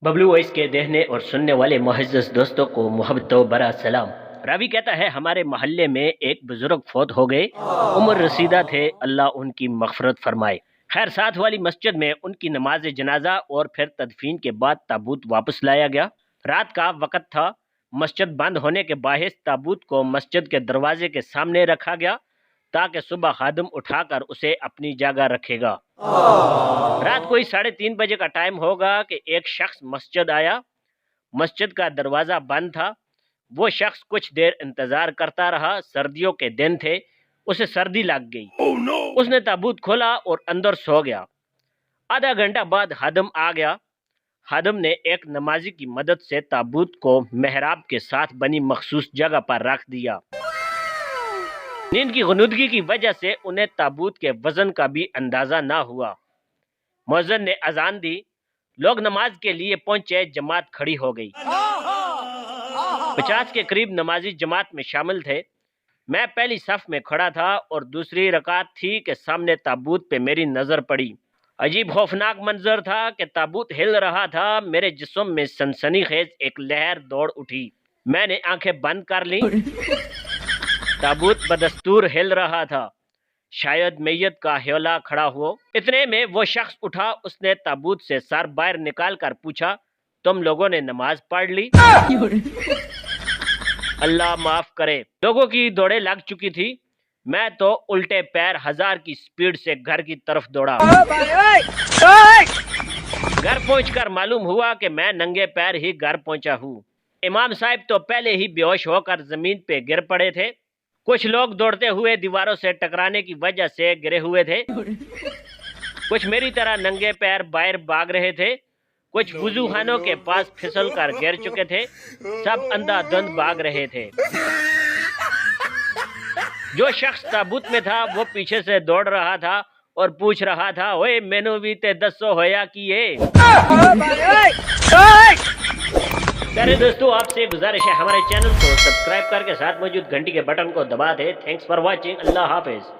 Bablu voice کے دیکھنے اور سننے والے معزز دوستوں کو محبت و برا سلام۔ راوی کہتا ہے ہمارے محلے میں ایک بزرگ فوت ہو گئے، عمر رسیدہ تھے، اللہ ان کی مغفرت فرمائے۔ خیر ساتھ والی مسجد میں ان کی نماز جنازہ اور پھر تدفین کے بعد تابوت واپس لایا گیا۔ رات کا وقت تھا، مسجد بند ہونے کے باعث تابوت کو مسجد کے دروازے کے سامنے رکھا گیا تاکہ صبح خادم اٹھا کر اسے اپنی جگہ رکھے گا۔ رات کوئی 3:30 بجے کا ٹائم ہوگا کہ ایک شخص مسجد آیا۔ مسجد کا دروازہ بند تھا۔ وہ شخص کچھ دیر انتظار کرتا رہا، سردیوں کے دن تھے، اسے سردی لگ گئی۔ اس نے تابوت کھولا اور اندر سو گیا۔ آدھا گھنٹہ بعد خادم آ گیا۔ خادم نے ایک نمازی کی مدد سے تابوت کو محراب کے ساتھ بنی مخصوص جگہ پر رکھ دیا۔ نیند کی غنودگی کی وجہ سے انہیں تابوت کے وزن کا بھی اندازہ نہ ہوا۔ مؤذن نے اذان دی، لوگ نماز کے لیے پہنچے، جماعت کھڑی ہو گئی۔ 50 کے قریب نمازی جماعت میں شامل تھے۔ میں پہلی صف میں کھڑا تھا اور دوسری رکعت تھی کہ سامنے تابوت پہ میری نظر پڑی۔ عجیب خوفناک منظر تھا کہ تابوت ہل رہا تھا، میرے جسم میں سنسنی خیز ایک لہر دوڑ اٹھی۔ میں نے آنکھیں بند کر لیں۔ تابوت بدستور ہل رہا تھا، شاید میت کا ہیولا کھڑا ہو۔ اتنے میں وہ شخص اٹھا، اس نے تابوت سے سر باہر نکال کر پوچھا، تم لوگوں نے نماز پڑھ لی؟ اللہ معاف کرے۔ لوگوں کی دوڑیں لگ چکی تھی، میں تو الٹے پیر 1000 کی سپیڈ سے گھر کی طرف دوڑا۔ گھر پہنچ کر معلوم ہوا کہ میں ننگے پیر ہی گھر پہنچا ہوں۔ امام صاحب تو پہلے ہی بے ہوش ہو کر زمین پہ گر پڑے تھے۔ کچھ لوگ دوڑتے ہوئے دیواروں سے ٹکرانے کی وجہ سے گرے ہوئے تھے۔ کچھ میری طرح ننگے پیر باہر بھاگ رہے تھے۔ کچھ وضو خانوں کے پاس پھسل کر گر چکے تھے۔ سب اندھا دھند بھاگ رہے تھے۔ جو شخص تابوت میں تھا وہ پیچھے سے دوڑ رہا تھا اور پوچھ رہا تھا، اوے مینو بھی تے دسو ہویا کیے۔ پیارے دوستو، آپ سے گزارش ہے ہمارے چینل کو سبسکرائب کر کے ساتھ موجود گھنٹی کے بٹن کو دبا دیں۔ Thanks for watching. اللہ حافظ۔